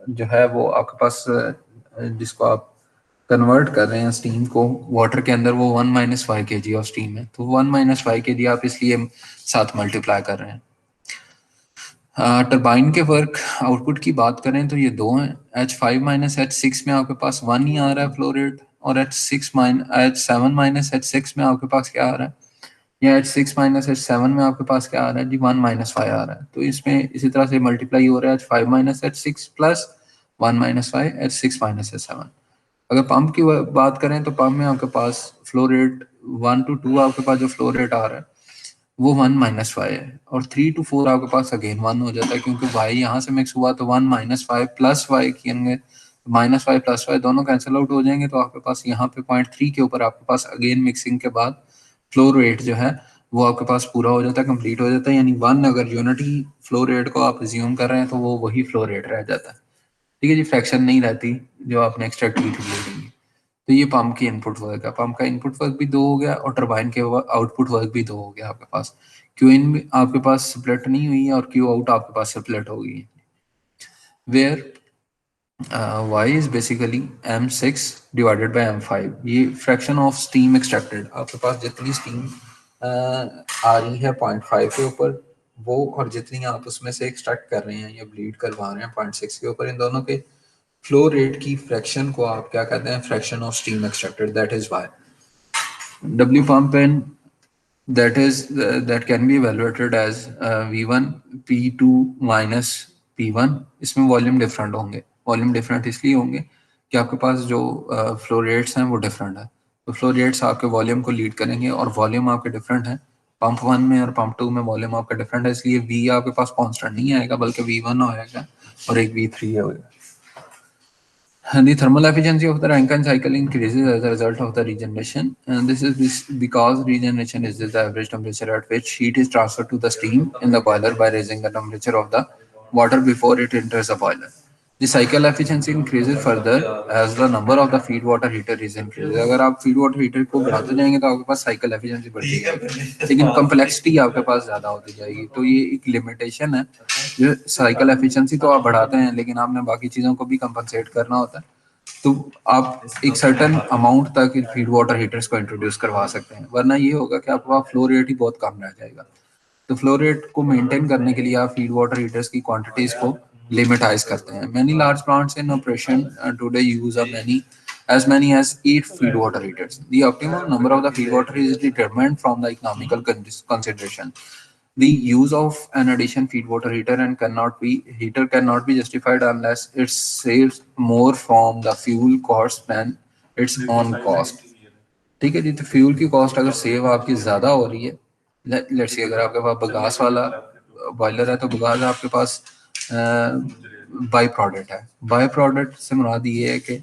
जो है वो आपके पास जिसको आप कन्वर्ट कर रहे हैं स्टीम को वाटर के अंदर, वो 1 minus Y K G of steam है, तो 1 माइनस वाई के जी आप इसलिए साथ मल्टीप्लाई कर रहे हैं। टरबाइन के वर्क आउटपुट की बात करें तो ये दो हैं, H5 माइनस H6 में आपके पास 1 ही आ रहा है फ्लो रेट, और H7 माइनस H6 में आपके पास क्या आ रहा है, या H6 माइनस H7 में आपके पास क्या आ रहा है जी 1 माइनस वाई आ रहा है। तो इसमें इसी तरह से मल्टीप्लाई हो रहा है H5 minus H6 plus 1 minus Y H6 minus H7। अगर पंप की बात करें तो पंप में आपके पास फ्लो रेट 1 to 2 आपके पास जो फ्लो रेट आ रहा है वो 1 माइनस वाई है, और 3 to 4 आपके पास अगेन 1 हो जाता है, क्योंकि वाई यहाँ से मिक्स हुआ तो 1 माइनस वाई प्लस वाई किएंगे, माइनस वाई प्लस वाई दोनों कैंसिल आउट हो जाएंगे, तो आपके पास यहाँ पे 0.3 के ऊपर आपके पास अगेन मिक्सिंग के बाद फ्लो रेट जो है वो आपके पास पूरा हो जाता है, कंप्लीट हो जाता है। यानी 1 अगर यूनिटी फ्लो रेट को आप एज्यूम कर रहे हैं तो वो वही फ्लो रेट रह जाता है, ठीक है जी, फ्रैक्शन नहीं रहती जो आपने एक्सट्रैक्ट की थी। तो ये पंप की इनपुट वर्क है, पंप का इनपुट वर्क भी 2 हो गया और टरबाइन के आउटपुट वर्क भी 2 हो गया आपके पास। क्यू इन भी आपके पास स्प्लिट नहीं हुई है और क्यू आउट आपके पास स्प्लिट हो गई है, where y is basically m6 divided by m5। ये फ्रैक्शन ऑफ स्टीम एक्सट्रैक्टेड, आपके पास जितनी स्टीम आ रही है 0.5 के ऊपर वो, और जितनी आप उसमें से एक्सट्रैक्ट कर रहे हैं या ब्लीड करवा रहे हैं 0.6 के ऊपर, इन दोनों के फ्लो रेट की फ्रैक्शन को आप क्या कहते हैं, fraction of steam extracted, that is Y. W pump in that can be evaluated as V1 P2 minus P1। इसमें वॉल्यूम डिफरेंट होंगे, वॉल्यूम डिफरेंट इसलिए होंगे कि आपके पास जो फ्लो रेट्स हैं वो डिफरेंट है, तो फ्लो रेट्स आपके वॉल्यूम को लीड करेंगे और वॉल्यूम आपके डिफरेंट है। पंप 1 में और पंप 2 में वॉल्यूम आपका डिफरेंट है, इसलिए V आपके पास कांस्टेंट नहीं आएगा बल्कि V1 होगा और एक V3 होगा। And the thermal efficiency of the Rankine cycle increases as a result of the regeneration, and this is because regeneration is the average temperature at which heat is transferred to the steam in the boiler by raising the temperature of the water before it enters the boiler. The cycle efficiency increases further as the number of the feed water heater is increased. अगर आप feed water heater को बढ़ाते जाएंगे तो आपके पास cycle efficiency बढ़ती जाएगी, लेकिन complexity आपके पास ज़्यादा होती जाएगी। तो ये एक limitation है, जो cycle efficiency तो आप बढ़ाते हैं लेकिन आपने बाकी चीज़ों को भी compensate करना होता है। तो आप एक सर्टेन अमाउंट तक फीड वाटर हीटर्स को इंट्रोड्यूस करवा सकते हैं, वरना ये होगा कि आपका फ्लो रेट ही बहुत कम रह जाएगा। तो फ्लो रेट को मेंटेन करने के लिए आप फीड वाटर हीटर्स की क्वांटिटीज को लिमिटाइज करते हैं। Many large plants in operation today use a many as many as 8 feed water heaters. The optimum number of the feed water is determined from the economical consideration. The use of an addition feed water cannot be justified unless it saves more from the fuel cost than its own cost. ठीक है जी, तो fuel की cost अगर save आपकी ज्यादा हो रही है, लेट्स से अगर आपके पास बगास वाला बॉयलर है तो बगास आपके पास बाई प्रोडक्ट है। बाई प्रोडक्ट से मुराद ये है कि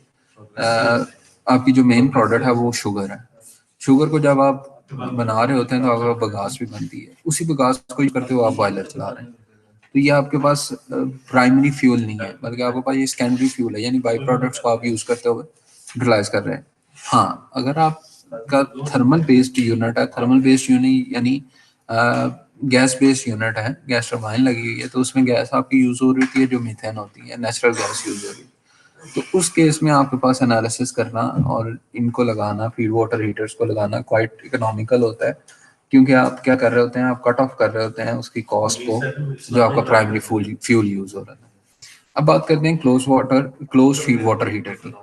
आपकी जो मेन प्रोडक्ट है वो शुगर है। शुगर को जब आप बना रहे होते हैं तो आपका बगास भी बनती है, उसी बगास को यूज करते हुए आप बॉयलर चला रहे हैं। तो ये आपके पास प्राइमरी फ्यूल नहीं है, बल्कि आपके पास ये सेकेंडरी फ्यूल है, यानी बाई प्रोडक्ट्स को आप यूज करते हुए यूटिलाइज कर रहे हैं। हाँ, अगर आपका थर्मल बेस्ड यूनिट है, थर्मल बेस्ड यूनिट यानी गैस बेस्ड यूनिट है, गैस टरबाइन लगी हुई है, तो उसमें गैस आपकी यूज हो रही है जो मीथेन होती है, नेचुरल गैस यूज हो रही है। तो उस केस में आपके पास एनालिसिस करना और इनको लगाना, फीड वाटर हीटर्स को लगाना क्वाइट इकोनॉमिकल होता है, क्योंकि आप क्या कर रहे होते हैं, आप कट ऑफ कर रहे होते हैं उसकी कॉस्ट को जो आपका प्राइमरी फ्यूल यूज हो रहा है। अब बात करते हैं क्लोज फीड वाटर हीटर की।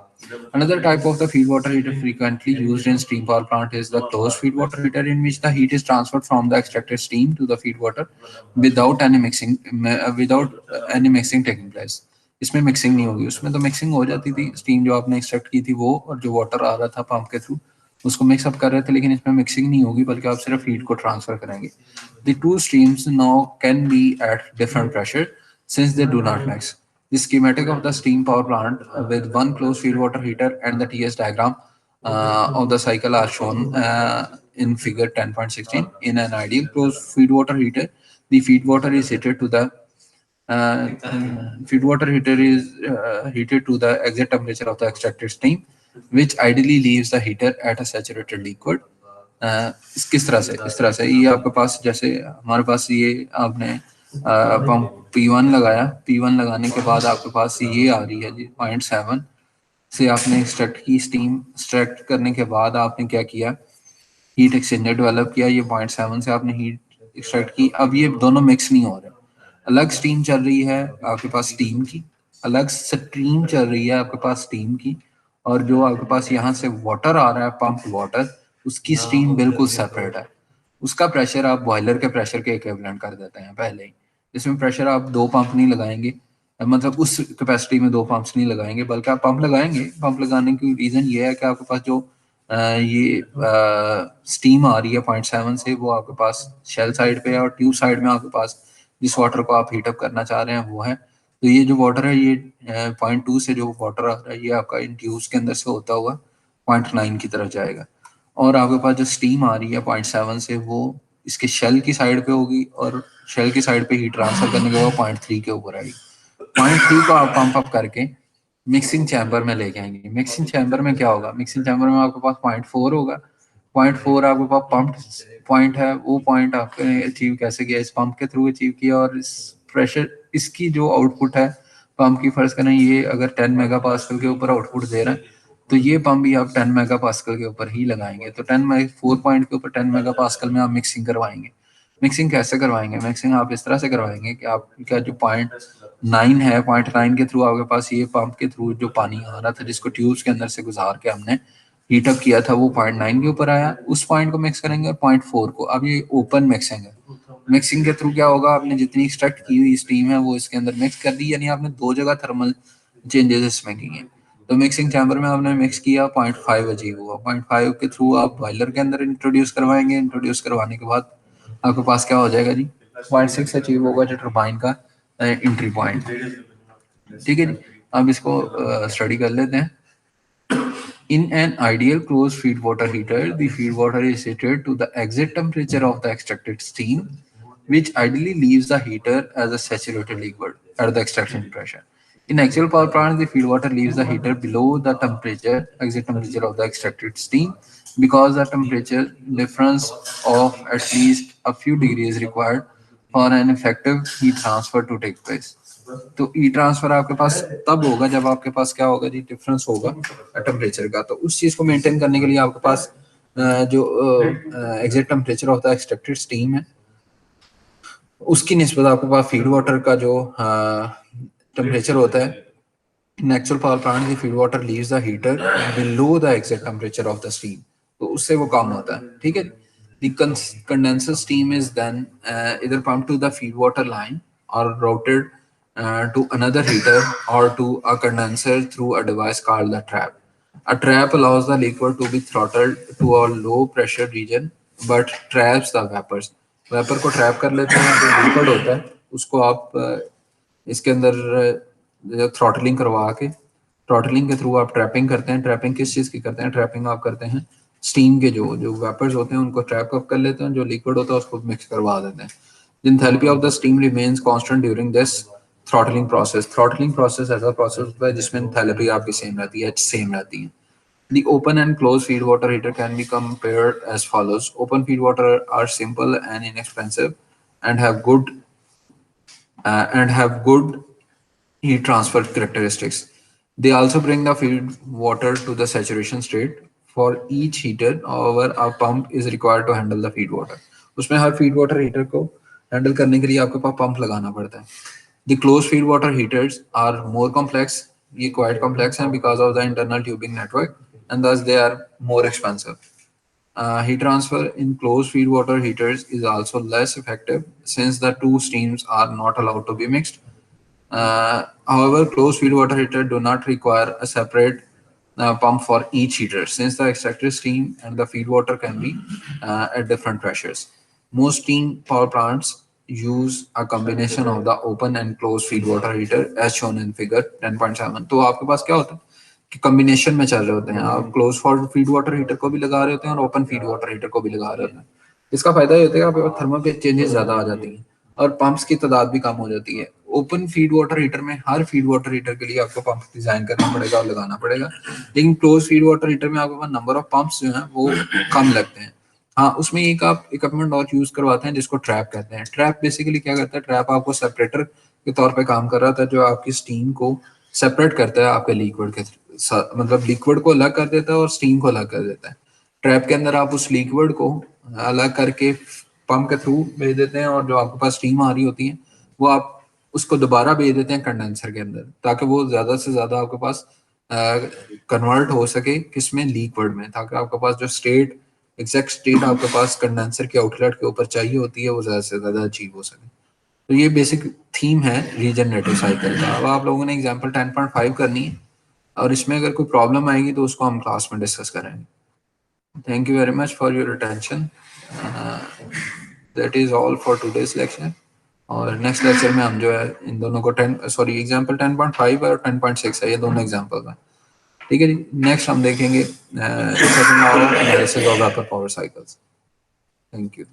Another type of the feed water heater frequently used in steam power plant is the closed feed water heater, in which the heat is transferred from the extracted steam to the feed water without any mixing taking place. इसमें mixing नहीं होगी, उसमें तो mixing हो जाती थी, steam जो आपने एक्सट्रैक्ट की थी वो और जो वाटर आ रहा था पंप के थ्रू उसको मिक्सअप कर रहे थे, लेकिन इसमें मिक्सिंग नहीं होगी बल्कि आप सिर्फ हीट को ट्रांसफर करेंगे। The two streams now can be at different pressure since they do not mix. The schematic of the steam power plant with one closed feed water heater and the TS diagram of the cycle are shown in figure 10.16. In an ideal closed feed water heater, the feed water is heated to the feed water heater is heated to the exit temperature of the extracted steam, which ideally leaves the heater at a saturated liquid. किस तरह से, इस तरह से ये आपके पास, जैसे हमारे पास ये आपने पंप P1 लगाया, P1 लगाने के बाद आपके पास ये आ रही है जी 0.7 से आपने एक्सट्रैक्ट की स्टीम। एक्सट्रैक्ट करने के बाद आपने क्या किया, हीट एक्सचेंजर डेवलप किया, ये 0.7 से आपने हीट एक्सट्रैक्ट की। अब ये दोनों मिक्स नहीं हो रहे, अलग स्टीम चल रही है आपके पास स्टीम की, अलग स्ट्रीम चल रही है आपके पास स्टीम की, और जो आपके पास यहाँ से वाटर आ रहा है पंप वाटर, उसकी स्ट्रीम बिल्कुल सेपरेट है। उसका प्रेशर आप बॉयलर के प्रेशर के इक्विवेलेंट कर देते हैं पहले ही। इसमें प्रेशर आप दो पंप नहीं लगाएंगे, मतलब उस कैपेसिटी में दो पंप्स नहीं लगाएंगे, बल्कि आप पंप लगाएंगे। पंप लगाने की रीजन ये है कि आपके पास जो ये स्टीम आ रही है 0.7 से, वो आपके पास शेल साइड पे है और ट्यूब साइड में आपके पास जिस वाटर को आप हीटअप करना चाह रहे हैं वो है। तो ये जो वाटर है, ये 0.2 से जो वाटर आ रहा है ये आपका इन ट्यूब्स के अंदर से होता हुआ 0.9 की तरफ जाएगा, और आपके पास जो स्टीम आ रही है 0.7 से वो इसके शेल की साइड पे होगी, और शेल की साइड पे हीट ट्रांसफर करने के बाद 0.3 के ऊपर आएगी। 0.3 को आप पंप अप करके मिक्सिंग चैम्बर में लेके आएंगे। मिक्सिंग चैम्बर में क्या होगा, मिक्सिंग चैम्बर में आपके पास 0.4 होगा। 0.4 आपके पास पंप पॉइंट है, वो पॉइंट आपने अचीव कैसे किया, इस पंप के थ्रू अचीव किया, और इस प्रेशर, इसकी जो आउटपुट है पंप की, फर्ज करें ये अगर 10 मेगा पास्कल के ऊपर आउटपुट दे रहा है, तो ये पंप भी आप 10 मेगा पास्कल के ऊपर ही लगाएंगे। तो 4 पॉइंट के ऊपर 10 मेगा पास्कल में आप मिक्सिंग करवाएंगे। मिक्सिंग कैसे करवाएंगे, मिक्सिंग आप इस तरह से करवाएंगे कि आपका जो 0.9 है, 0.9 के थ्रू आपके पास ये पंप के थ्रू जो पानी आ रहा था जिसको ट्यूब्स के अंदर से गुजार के हमने हीटअप किया था, वो 0.9 के ऊपर आया, उस पॉइंट को मिक्स करेंगे, और 0.4 को। अब ये ओपन मिक्सिंग है। मिक्सिंग के थ्रू क्या होगा, आपने जितनी एक्सट्रैक्ट की हुई स्टीम है वो इसके अंदर मिक्स कर दी, यानी आपने दो जगह थर्मल चेंजेस इसमें किए हैं। तो मिक्सिंग चैम्बर में आपने मिक्स किया, 0.5 अचीव हुआ, 0.5 के थ्रू आप बॉयलर के अंदर इंट्रोड्यूस करवाएंगे। इंट्रोड्यूस करवाने के बाद आपके पास क्या हो जाएगा जी, 0.6 अचीव होगा जो टरबाइन का एंट्री पॉइंट। ठीक है जी, अब इसको स्टडी कर लेते हैं। In an ideal closed feed water heater, the feed water is heated to the exit temperature of the extracted steam, which ideally leaves the heater as a saturated liquid at the extraction pressure. In actual power plants, the feed water leaves the heater below the exit temperature of the extracted steam, because the temperature difference of at least a few degrees is required for an effective heat transfer to take place. तो ई transfer आपके पास तब होगा जब आपके पास क्या होगा जी, difference होगा temperature का। तो उस चीज को मेंटेन करने के लिए आपके पास जो exact temperature of the extracted steam है उसकी निस्बत आपके पास फीड वाटर का जो टेम्परेचर होता है, in actual power plant the feed water leaves the heater below the exact temperature of the steam, तो उससे वो कम होता है। ठीक है, the condenser steam is then either pumped to the feed water line or routed to another heater or to a condenser through a device called the trap. A trap allows the liquid to be throttled to a low pressure region but traps the vapors. Vapour को trap कर लेते हैं, जो liquid होता है उसको आप इसके अंदर थ्रॉटलिंग करवा के, थ्रॉटलिंग के थ्रू आप ट्रैपिंग करते हैं। ट्रैपिंग किस चीज़ की करते हैं, ट्रैपिंग आप करते हैं स्टीम के जो जो वेपर्स होते हैं उनको ट्रैप अप कर लेते हैं, जो लिक्विड होता है उसको मिक्स करवा देते हैं। The enthalpy of the steam remains constant during this throttling process. Throttling process ऐसा प्रोसेस होता है जिसमें enthalpy आपकी सेम रहती है, सेम रहती है। The open and closed feed water heater can be compared as follows. Open feed water are simple and inexpensive and have good heat transfer characteristics. They also bring the feed water to the saturation state. For each heater, however, a pump is required to handle the feed water. उसमें हर feed water heater को handle करने के लिए आपके पास pump लगाना पड़ता है। The closed feed water heaters are more complex. ये quite complex हैं because of the internal tubing network, and thus they are more expensive. Heat transfer in closed feed water heaters is also less effective since the two streams are not allowed to be mixed. However, closed feed water heater do not require a separate pump for each heater since the extracted steam and the feed water can be at different pressures. Most steam power plants use a combination of the open and closed feed water heater as shown in figure 10.7. तो आपके पास क्या होता है कि combination में चल रहे होते हैं, आप क्लोज फीड वाटर हीटर को भी लगा रहे होते हैं और ओपन फीड वाटर हीटर को भी लगा रहे होते हैं। इसका फायदा ये होता है कि आपके पास थर्मल पे चेंजेस ज्यादा आ जाती हैं और पंप्स की तादाद भी कम हो जाती है। ओपन फीड वाटर हीटर में हर फीड वाटर हीटर के लिए आपको पंप डिजाइन करना पड़ेगा और लगाना पड़ेगा, लेकिन क्लोज फीड वाटर हीटर में आपके पास नंबर ऑफ पंप्स जो है वो कम लगते हैं। हाँ, उसमें एक आप इक्विपमेंट और यूज करवाते हैं जिसको ट्रैप कहते हैं। ट्रैप बेसिकली क्या करता है, ट्रैप आपको सेपरेटर के तौर पे काम कर रहा था जो आपकी स्टीम को सेपरेट करता है आपके लिक्विड के, मतलब लिक्विड को अलग कर देता है और स्टीम को अलग कर देता है। ट्रैप के अंदर आप उस लिक्विड को अलग करके पंप के थ्रू भेज देते हैं और जो आपके पास स्टीम आ रही होती है वो आप उसको दोबारा भेज देते हैं कंडेंसर के अंदर, ताकि वो ज्यादा से ज्यादा आपके पास कन्वर्ट हो सके किसमें, लिक्विड में, ताकि आपके पास जो स्टेट, एग्जैक्ट स्टेट आपके पास कंडेंसर के आउटलेट के ऊपर चाहिए होती है वो ज्यादा से ज्यादा अचीव हो सके। तो ये बेसिक थीम है रीजनरेटिव साइकिल का। अब आप लोगों ने एग्जांपल 10.5 करनी है और इसमें अगर कोई प्रॉब्लम आएगी तो उसको हम क्लास में डिस्कस करेंगे। Thank you very much for your attention. That is all for today's lecture. और नेक्स्ट लेक्चर में हम जो है इन दोनों को एग्जांपल 10.5 और 10.6 है, ये दोनों एग्जांपल हैं। ठीक है जी, नेक्स्ट हम देखेंगे analysis of vapour power cycles. Thank you.